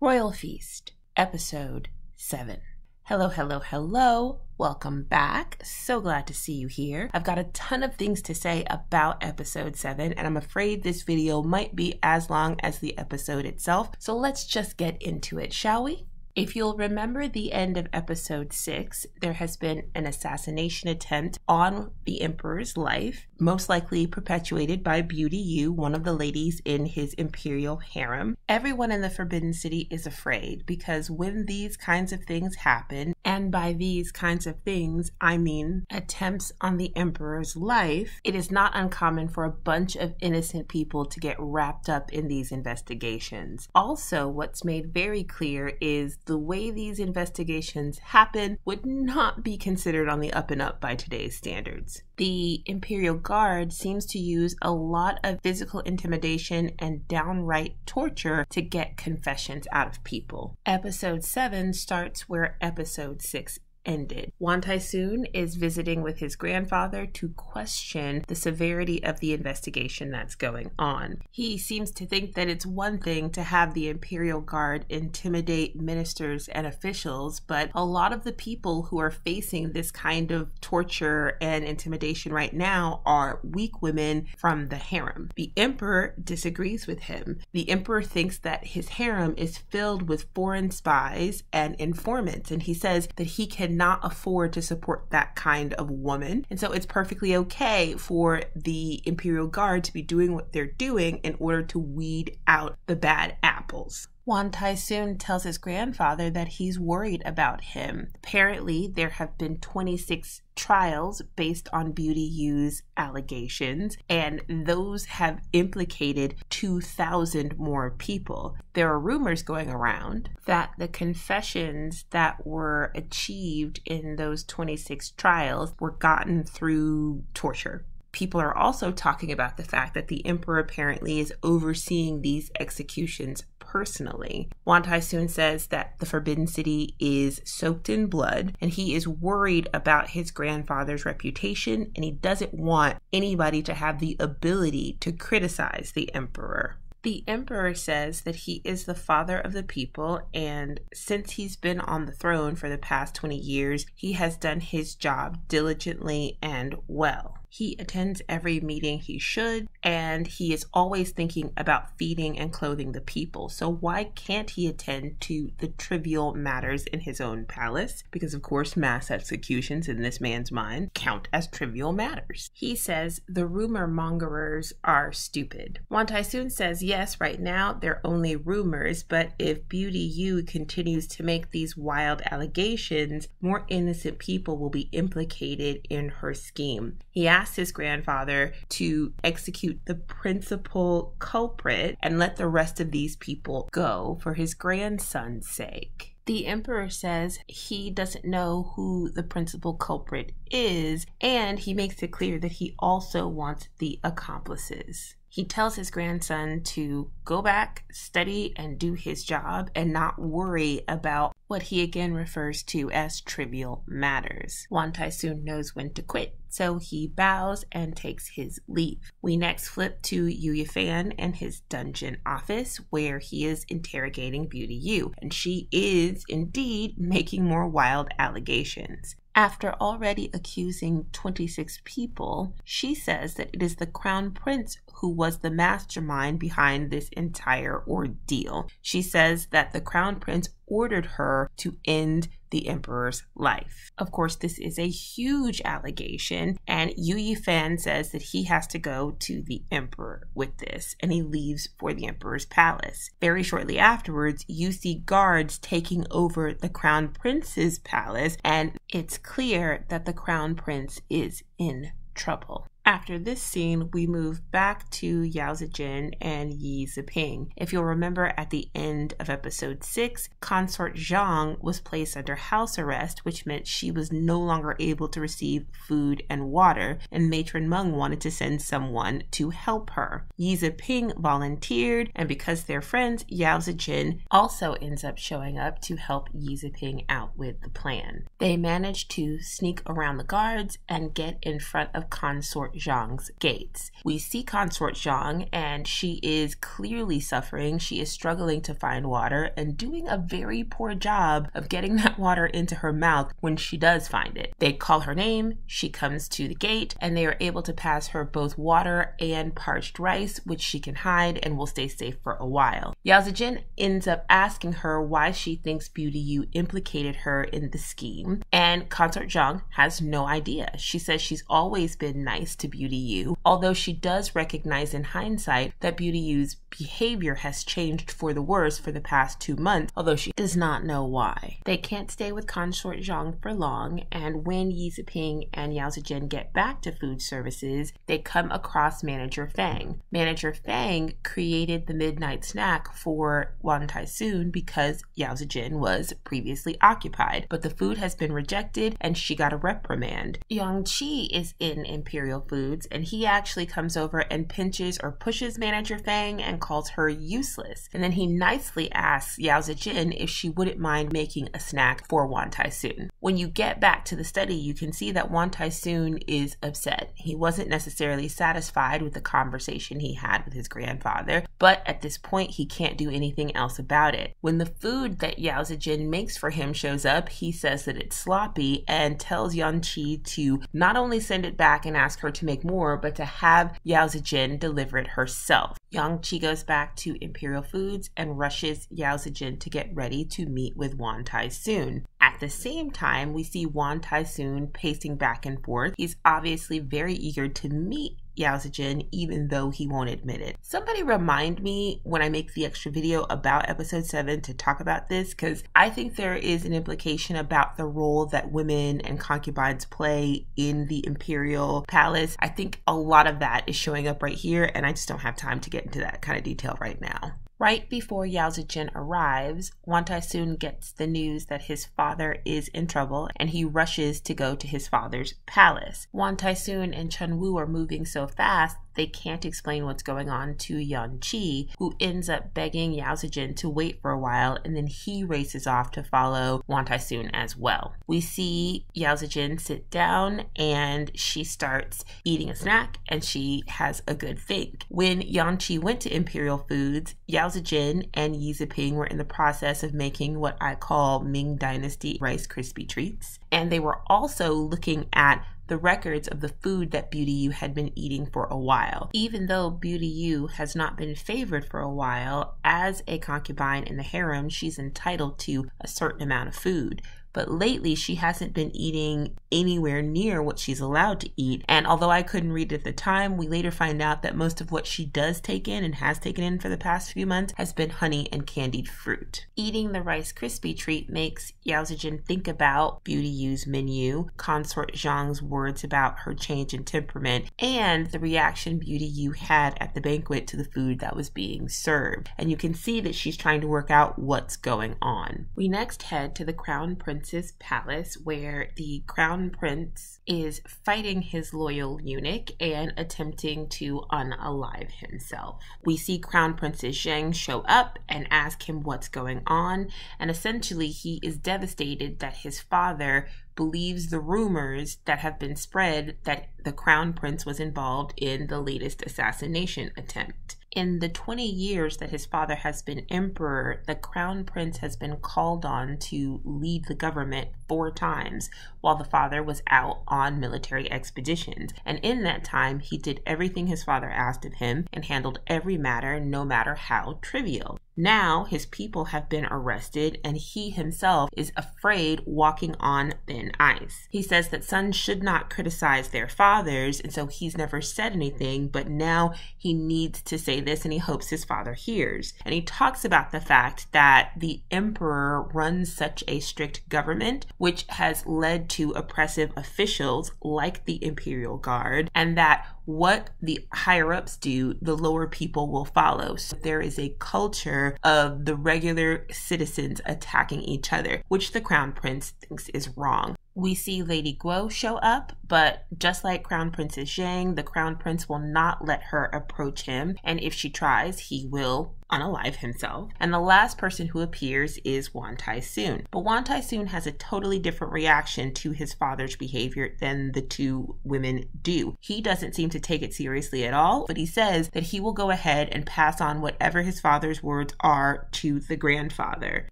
Royal Feast, Episode 7. Hello. Welcome back. So glad to see you here. I've got a ton of things to say about Episode 7, and I'm afraid this video might be as long as the episode itself. So let's just get into it, shall we? If you'll remember the end of Episode 6, there has been an assassination attempt on the Emperor's life, most likely perpetuated by Beauty Yu, one of the ladies in his imperial harem. Everyone in the Forbidden City is afraid because when these kinds of things happen, and by these kinds of things, I mean attempts on the Emperor's life, it is not uncommon for a bunch of innocent people to get wrapped up in these investigations. Also, what's made very clear is the way these investigations happen would not be considered on the up and up by today's standards. The Imperial Guard seems to use a lot of physical intimidation and downright torture to get confessions out of people. Episode 7 starts where Episode 6 ended. Wan Tai-soon is visiting with his grandfather to question the severity of the investigation that's going on. He seems to think that it's one thing to have the Imperial Guard intimidate ministers and officials, but a lot of the people who are facing this kind of torture and intimidation right now are weak women from the harem. The Emperor disagrees with him. The Emperor thinks that his harem is filled with foreign spies and informants, and he says that he cannot afford to support that kind of woman. And so it's perfectly okay for the Imperial Guard to be doing what they're doing in order to weed out the bad apples. Wan Tai-soon tells his grandfather that he's worried about him. Apparently, there have been 26 trials based on Beauty Yu's allegations, and those have implicated 2,000 more people. There are rumors going around that the confessions that were achieved in those 26 trials were gotten through torture. People are also talking about the fact that the Emperor apparently is overseeing these executions personally. Wan Tai-soon says that the Forbidden City is soaked in blood, and he is worried about his grandfather's reputation, and he doesn't want anybody to have the ability to criticize the Emperor. The Emperor says that he is the father of the people, and since he's been on the throne for the past 20 years, he has done his job diligently and well. He attends every meeting he should, and he is always thinking about feeding and clothing the people. So why can't he attend to the trivial matters in his own palace? Because of course mass executions in this man's mind count as trivial matters. He says the rumor mongerers are stupid. Wan Tai-soon says yes, right now they're only rumors, but if Beauty Yu continues to make these wild allegations, more innocent people will be implicated in her scheme. He asked his grandfather to execute the principal culprit and let the rest of these people go for his grandson's sake. The Emperor says he doesn't know who the principal culprit is, and he makes it clear that he also wants the accomplices. He tells his grandson to go back, study, and do his job, and not worry about what he again refers to as trivial matters. Wan Tai-soon knows when to quit, so he bows and takes his leave. We next flip to Yu Yifan and his dungeon office, where he is interrogating Beauty Yu, and she is indeed making more wild allegations. After already accusing 26 people, she says that it is the Crown Prince who was the mastermind behind this entire ordeal. She says that the Crown Prince ordered her to end the Emperor's life. Of course, this is a huge allegation, and Yu Yifan says that he has to go to the Emperor with this, and he leaves for the Emperor's palace. Very shortly afterwards, you see guards taking over the Crown Prince's palace, and it's clear that the Crown Prince is in trouble. After this scene, we move back to Yao Zijin and Yi Ziping. If you'll remember, at the end of episode 6, Consort Zhang was placed under house arrest, which meant she was no longer able to receive food and water, and Matron Meng wanted to send someone to help her. Yi Ziping volunteered, and because they're friends, Yao Zijin also ends up showing up to help Yi Ziping out with the plan. They manage to sneak around the guards and get in front of Consort Consort Zhang's gates. We see Consort Zhang, and she is clearly suffering. She is struggling to find water and doing a very poor job of getting that water into her mouth when she does find it. They call her name, she comes to the gate, and they are able to pass her both water and parched rice, which she can hide and will stay safe for a while. Yao Zijin ends up asking her why she thinks Beauty Yu implicated her in the scheme, and Consort Zhang has no idea. She says she's always been nice to Beauty Yu, although she does recognize in hindsight that Beauty Yu's behavior has changed for the worse for the past 2 months, although she does not know why. They can't stay with Consort Zhang for long, and when Yi Ziping and Yao Zijin get back to food services, they come across Manager Fang. Manager Fang created the midnight snack for Wan Tai-soon because Yao Zijin was previously occupied, but the food has been rejected and she got a reprimand. Yang Qi is in Imperial Foods, and he actually comes over and pinches or pushes Manager Fang and calls her useless. And then he nicely asks Yao Zijin if she wouldn't mind making a snack for Wan Tai-soon. When you get back to the study, you can see that Wan Tai-soon is upset. He wasn't necessarily satisfied with the conversation he had with his grandfather, but at this point he can't do anything else about it. When the food that Yao Zijin makes for him shows up, he says that it's sloppy and tells Yang Qi to not only send it back and ask her to make more, but to have Yao Zijin deliver it herself. Yang Qi goes back to Imperial Foods and rushes Yao Zijin to get ready to meet with Wan Tai-soon. At the same time, we see Wan Tai-soon pacing back and forth. He's obviously very eager to meet Yao Zijin, even though he won't admit it. Somebody remind me when I make the extra video about episode 7 to talk about this, because I think there is an implication about the role that women and concubines play in the imperial palace. I think a lot of that is showing up right here, and I just don't have time to get into that kind of detail right now. Right before Yao Zijin arrives, Wan Tai-soon gets the news that his father is in trouble, and he rushes to go to his father's palace. Wan Tai-soon and Chen Wu are moving so fast they can't explain what's going on to Yang Qi, who ends up begging Yao Zijin to wait for a while, and then he races off to follow Wan Tai-soon as well. We see Yao Zijin sit down, and she starts eating a snack, and she has a good think. When Yang Qi went to Imperial Foods, Yao Zijin and Yi Ziping were in the process of making what I call Ming Dynasty Rice Krispie treats, and they were also looking at the records of the food that Beauty Yu had been eating for a while. Even though Beauty Yu has not been favored for a while, as a concubine in the harem, she's entitled to a certain amount of food. But lately, she hasn't been eating anywhere near what she's allowed to eat. And although I couldn't read it at the time, we later find out that most of what she does take in and has taken in for the past few months has been honey and candied fruit. Eating the Rice Krispie treat makes Yao Zijin think about Beauty Yu's menu, Consort Zhang's words about her change in temperament, and the reaction Beauty Yu had at the banquet to the food that was being served. And you can see that she's trying to work out what's going on. We next head to the Crown Prince's palace, where the Crown Prince is fighting his loyal eunuch and attempting to unalive himself. We see Crown Princess Zheng show up and ask him what's going on, and essentially he is devastated that his father believes the rumors that have been spread that the Crown Prince was involved in the latest assassination attempt. In the 20 years that his father has been emperor, the Crown Prince has been called on to lead the government 4 times while the father was out on military expeditions. And in that time, he did everything his father asked of him and handled every matter, no matter how trivial. Now, his people have been arrested, and he himself is afraid walking on thin ice. He says that sons should not criticize their fathers, and so he's never said anything, but now he needs to say this, and he hopes his father hears. And he talks about the fact that the emperor runs such a strict government, which has led to oppressive officials like the Imperial Guard, and that what the higher-ups do, the lower people will follow. So there is a culture of the regular citizens attacking each other, which the Crown Prince thinks is wrong. We see Lady Guo show up, but just like Crown Princess Zheng, the Crown Prince will not let her approach him, and if she tries, he will unalive himself. And the last person who appears is Wan Tai-soon. But Wan Tai-soon has a totally different reaction to his father's behavior than the two women do. He doesn't seem to take it seriously at all, but he says that he will go ahead and pass on whatever his father's words are to the grandfather.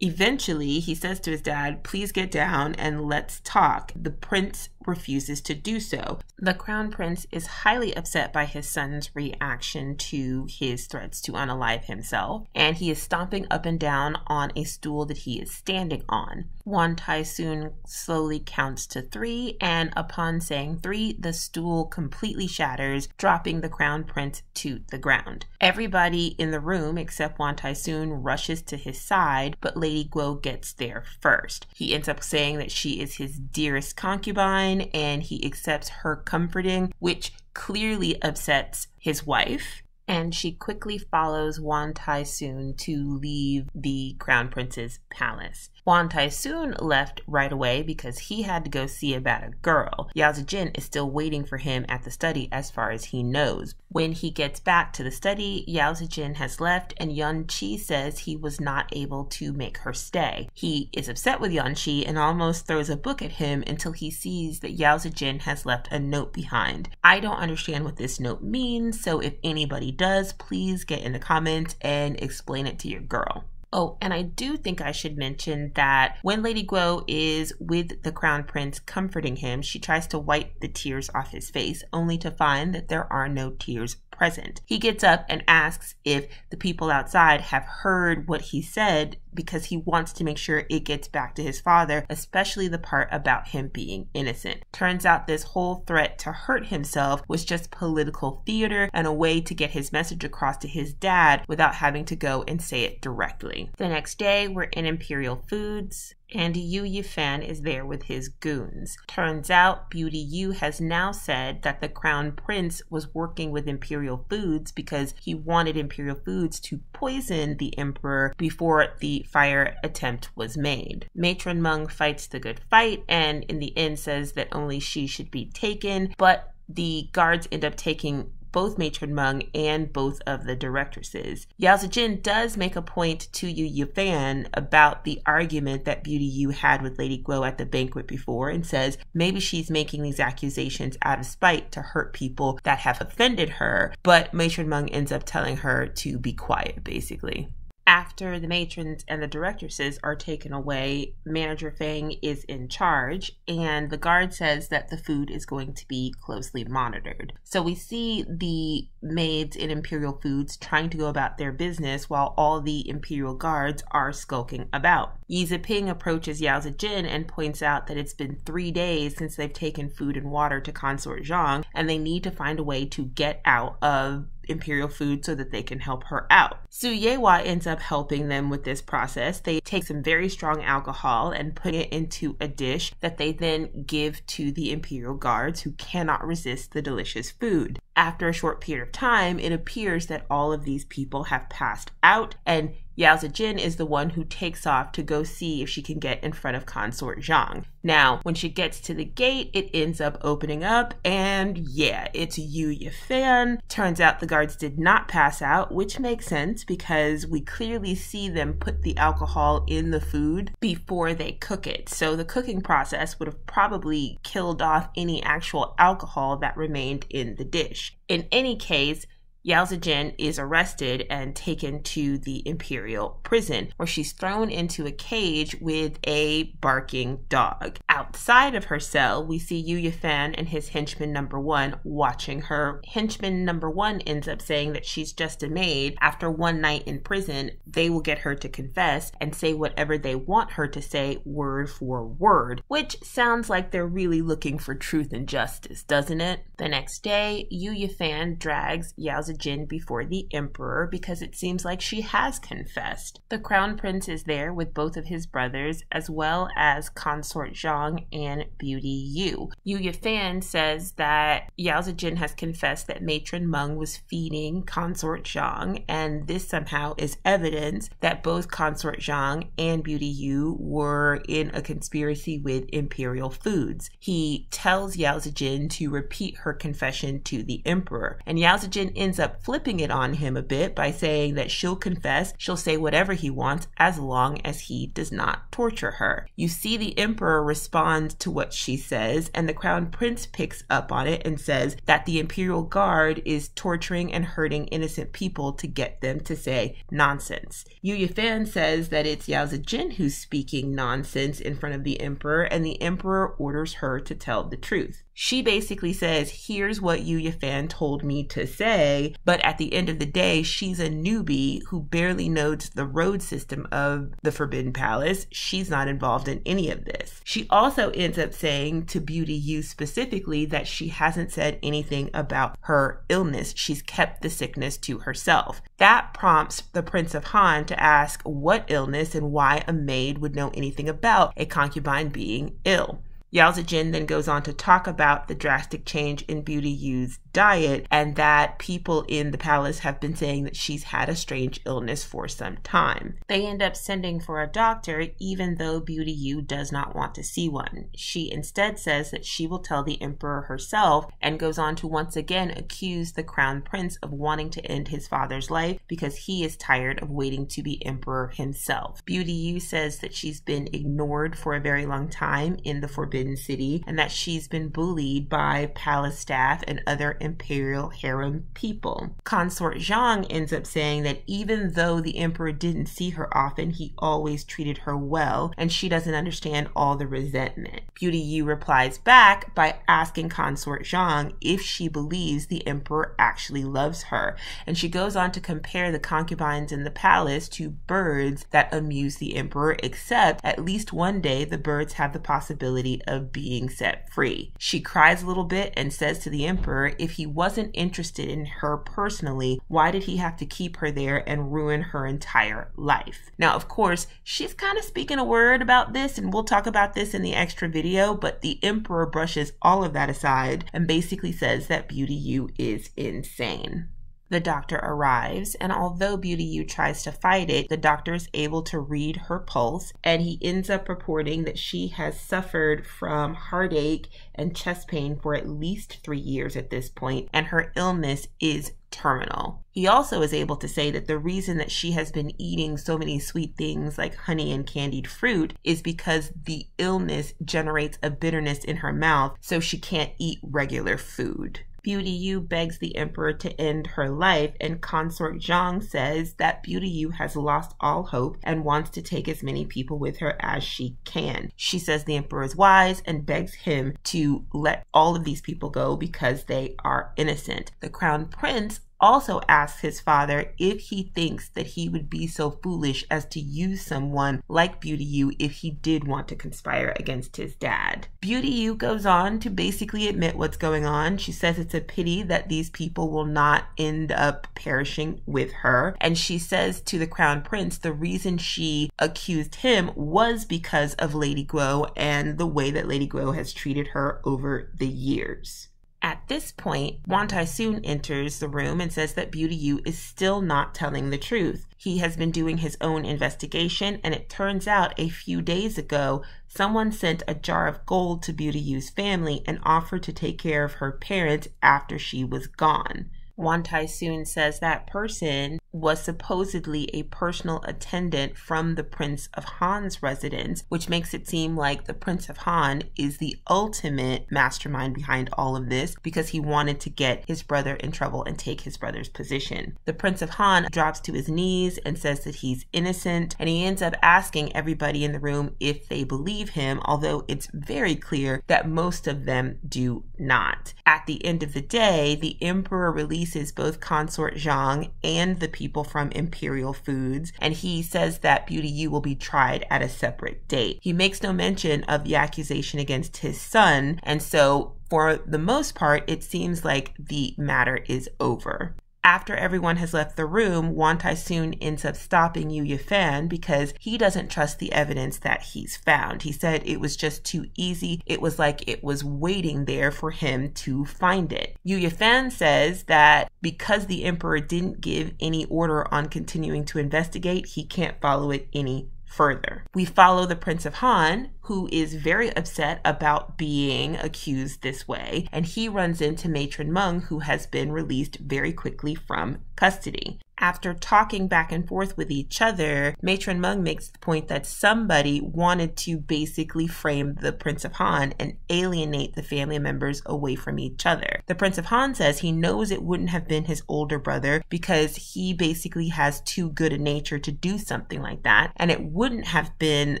Eventually, he says to his dad, "Please get down and let's talk." The prince refuses to do so. The crown prince is highly upset by his son's reaction to his threats to unalive himself, and he is stomping up and down on a stool that he is standing on. Wan Tai-soon slowly counts to 3, and upon saying 3, the stool completely shatters, dropping the crown prince to the ground. Everybody in the room except Wan Tai-soon rushes to his side, but Lady Guo gets there first. He ends up saying that she is his dearest concubine, and he accepts her comforting, which clearly upsets his wife. And she quickly follows Wan Tai-soon to leave the crown prince's palace. Wan Tai-soon left right away because he had to go see about a girl. Yao Zijin is still waiting for him at the study as far as he knows. When he gets back to the study, Yao Zijin has left, and Yuan Qi says he was not able to make her stay. He is upset with Yuan Qi and almost throws a book at him until he sees that Yao Zijin has left a note behind. I don't understand what this note means, so if anybody does, please get in the comments and explain it to your girl. Oh, and I do think I should mention that when Lady Guo is with the crown prince comforting him, she tries to wipe the tears off his face, only to find that there are no tears present. He gets up and asks if the people outside have heard what he said, because he wants to make sure it gets back to his father, especially the part about him being innocent. Turns out this whole threat to hurt himself was just political theater and a way to get his message across to his dad without having to go and say it directly. The next day, we're in Imperial Foods, and Yu Yifan is there with his goons. Turns out Beauty Yu has now said that the crown prince was working with Imperial Foods because he wanted Imperial Foods to poison the emperor before the fire attempt was made. Matron Meng fights the good fight and in the end says that only she should be taken, but the guards end up taking both Matron Meng and both of the directresses. Yao Zijin does make a point to Yu Yifan about the argument that Beauty Yu had with Lady Guo at the banquet before and says maybe she's making these accusations out of spite to hurt people that have offended her, but Matron Meng ends up telling her to be quiet, basically. After the matrons and the directresses are taken away, Manager Fang is in charge, and the guard says that the food is going to be closely monitored. So we see the maids in Imperial Foods trying to go about their business while all the Imperial guards are skulking about. Yi Ziping approaches Yao Zijin and points out that it's been 3 days since they've taken food and water to Consort Zhang, and they need to find a way to get out of Imperial Food so that they can help her out. Su Yewa ends up helping them with this process. They take some very strong alcohol and put it into a dish that they then give to the Imperial guards who cannot resist the delicious food. After a short period of time, it appears that all of these people have passed out, and Yao Zijin is the one who takes off to go see if she can get in front of Consort Zhang. Now, when she gets to the gate, it ends up opening up, and yeah, it's Yu Yifan. Turns out the guards did not pass out, which makes sense because we clearly see them put the alcohol in the food before they cook it. So the cooking process would have probably killed off any actual alcohol that remained in the dish. In any case, Yao Zijin is arrested and taken to the Imperial prison, where she's thrown into a cage with a barking dog. Outside of her cell, we see Yu Yifan and his henchman number 1 watching her. Henchman number 1 ends up saying that she's just a maid. After one night in prison, they will get her to confess and say whatever they want her to say word for word, which sounds like they're really looking for truth and justice, doesn't it? The next day, Yu Yifan drags Yao Zijin before the emperor because it seems like she has confessed. The crown prince is there with both of his brothers as well as Consort Zhang and Beauty Yu. Yu Yifan says that Yao Zijin has confessed that Matron Meng was feeding Consort Zhang, and this somehow is evidence that both Consort Zhang and Beauty Yu were in a conspiracy with Imperial Foods. He tells Yao Zijin to repeat her confession to the emperor, and Yao Zijin ends up up flipping it on him a bit by saying that she'll confess, she'll say whatever he wants as long as he does not torture her. You see the emperor respond to what she says, and the crown prince picks up on it and says that the imperial guard is torturing and hurting innocent people to get them to say nonsense. Yu Yifan says that it's Yao Zijin who's speaking nonsense in front of the emperor, and the emperor orders her to tell the truth. She basically says, here's what Yu Yifan told me to say, but at the end of the day, she's a newbie who barely knows the road system of the Forbidden Palace. She's not involved in any of this. She also ends up saying to Beauty Yu specifically that she hasn't said anything about her illness. She's kept the sickness to herself. That prompts the Prince of Han to ask what illness and why a maid would know anything about a concubine being ill. Yao Zijin then goes on to talk about the drastic change in Beauty Yu's diet and that people in the palace have been saying that she's had a strange illness for some time. They end up sending for a doctor even though Beauty Yu does not want to see one. She instead says that she will tell the emperor herself and goes on to once again accuse the crown prince of wanting to end his father's life because he is tired of waiting to be emperor himself. Beauty Yu says that she's been ignored for a very long time in the Forbidden City and that she's been bullied by palace staff and other imperial harem people. Consort Zhang ends up saying that even though the emperor didn't see her often, he always treated her well, and she doesn't understand all the resentment. Beauty Yu replies back by asking Consort Zhang if she believes the emperor actually loves her, and she goes on to compare the concubines in the palace to birds that amuse the emperor, except at least one day the birds have the possibility of being set free. She cries a little bit and says to the emperor if he wasn't interested in her personally, why did he have to keep her there and ruin her entire life? Now, of course, she's kind of speaking a word about this, and we'll talk about this in the extra video, but the emperor brushes all of that aside and basically says that Beauty Yu is insane. The doctor arrives, and although Beauty Yu tries to fight it, the doctor is able to read her pulse, and he ends up reporting that she has suffered from heartache and chest pain for at least 3 years at this point, and her illness is terminal. He also is able to say that the reason that she has been eating so many sweet things like honey and candied fruit is because the illness generates a bitterness in her mouth, so she can't eat regular food. Beauty Yu begs the emperor to end her life, and Consort Zhang says that Beauty Yu has lost all hope and wants to take as many people with her as she can. She says the emperor is wise and begs him to let all of these people go because they are innocent. The crown prince also asks his father if he thinks that he would be so foolish as to use someone like Beauty Yu if he did want to conspire against his dad. Beauty Yu goes on to basically admit what's going on. She says it's a pity that these people will not end up perishing with her. And she says to the crown prince the reason she accused him was because of Lady Guo and the way that Lady Guo has treated her over the years. At this point, Wan Tai-soon enters the room and says that Beauty Yu is still not telling the truth. He has been doing his own investigation, and it turns out a few days ago, someone sent a jar of gold to Beauty Yu's family and offered to take care of her parents after she was gone. Wan Tai-soon says that person was supposedly a personal attendant from the Prince of Han's residence, which makes it seem like the Prince of Han is the ultimate mastermind behind all of this because he wanted to get his brother in trouble and take his brother's position. The Prince of Han drops to his knees and says that he's innocent, and he ends up asking everybody in the room if they believe him, although it's very clear that most of them do not. At the end of the day, the emperor releases both Consort Zhang and the people from Imperial Foods, and he says that Beauty Yu will be tried at a separate date. He makes no mention of the accusation against his son, and so for the most part, it seems like the matter is over. After everyone has left the room, Wan Tai-soon ends up stopping Yu Yifan because he doesn't trust the evidence that he's found. He said it was just too easy. It was like it was waiting there for him to find it. Yu Yifan says that because the emperor didn't give any order on continuing to investigate, he can't follow it any further. We follow the Prince of Han, who is very upset about being accused this way, and he runs into Matron Mung, who has been released very quickly from custody. After talking back and forth with each other, Matron Mung makes the point that somebody wanted to basically frame the Prince of Han and alienate the family members away from each other. The Prince of Han says he knows it wouldn't have been his older brother because he basically has too good a nature to do something like that, and it wouldn't have been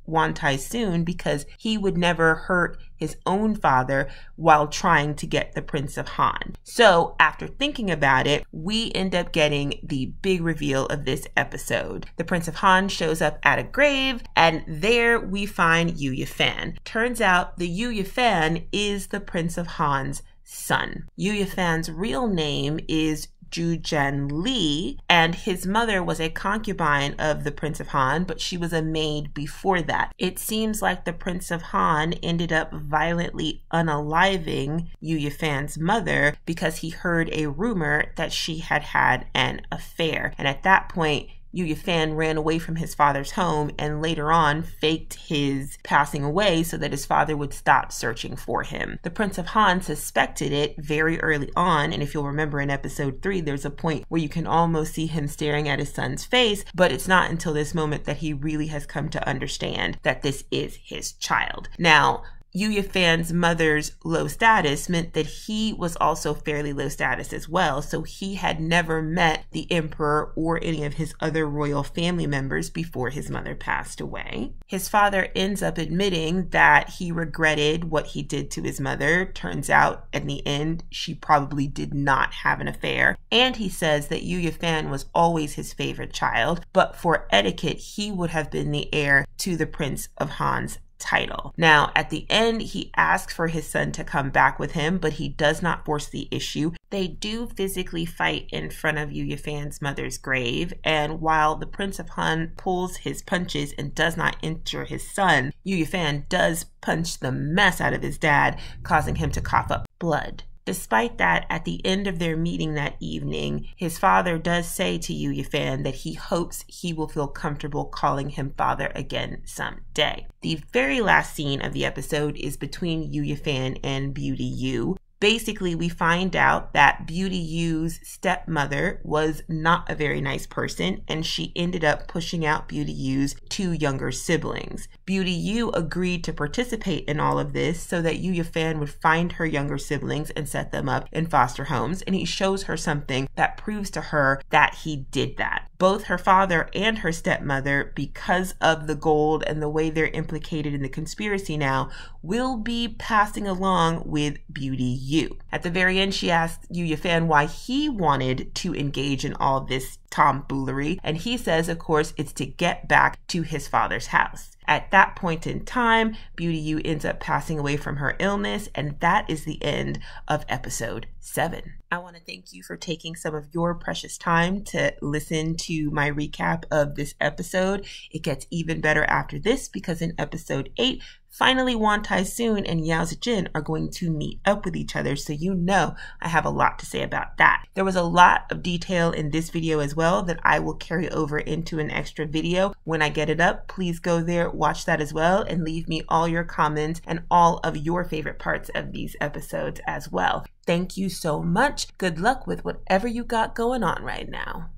Wan Tai-soon because he would never hurt his own father while trying to get the Prince of Han. So after thinking about it, we end up getting the big reveal of this episode. The Prince of Han shows up at a grave, and there we find Yu Yifan. Turns out the Yu Yifan is the Prince of Han's son. Yu Yifan's real name is Zhu Zhen Li, and his mother was a concubine of the Prince of Han, but she was a maid before that. It seems like the Prince of Han ended up violently unaliving Yu Yifan's mother because he heard a rumor that she had had an affair. And at that point, Yu Yifan ran away from his father's home and later on faked his passing away so that his father would stop searching for him. The Prince of Han suspected it very early on, and if you'll remember in episode 3, there's a point where you can almost see him staring at his son's face, but it's not until this moment that he really has come to understand that this is his child. Now, Yu Yifan's mother's low status meant that he was also fairly low status as well, so he had never met the emperor or any of his other royal family members before his mother passed away. His father ends up admitting that he regretted what he did to his mother. Turns out, in the end, she probably did not have an affair. And he says that Yu Yifan was always his favorite child, but for etiquette, he would have been the heir to the Prince of Han's title. Now, at the end, he asks for his son to come back with him, but he does not force the issue. They do physically fight in front of Yu Yifan's mother's grave, and while the Prince of Han pulls his punches and does not injure his son, Yu Yifan does punch the mess out of his dad, causing him to cough up blood. Despite that, at the end of their meeting that evening, his father does say to Yu Yifan that he hopes he will feel comfortable calling him father again someday. The very last scene of the episode is between Yu Yifan and Beauty Yu. Basically, we find out that Beauty Yu's stepmother was not a very nice person, and she ended up pushing out Beauty Yu's 2 younger siblings. Beauty Yu agreed to participate in all of this so that Yu Yifan would find her younger siblings and set them up in foster homes, and he shows her something that proves to her that he did that. Both her father and her stepmother, because of the gold and the way they're implicated in the conspiracy now, will be passing along with Beauty Yu. At the very end, she asked Yu Yifan why he wanted to engage in all this tomfoolery, and he says, of course, it's to get back to his father's house. At that point in time, Beauty Yu ends up passing away from her illness, and that is the end of episode 7. I want to thank you for taking some of your precious time to listen to my recap of this episode. It gets even better after this because in episode 8, finally Wan Tai-soon and Yao Zijin are going to meet up with each other, so you know I have a lot to say about that. There was a lot of detail in this video as well that I will carry over into an extra video. When I get it up, please go there, watch that as well, and leave me all your comments and all of your favorite parts of these episodes as well. Thank you so much. Good luck with whatever you got going on right now.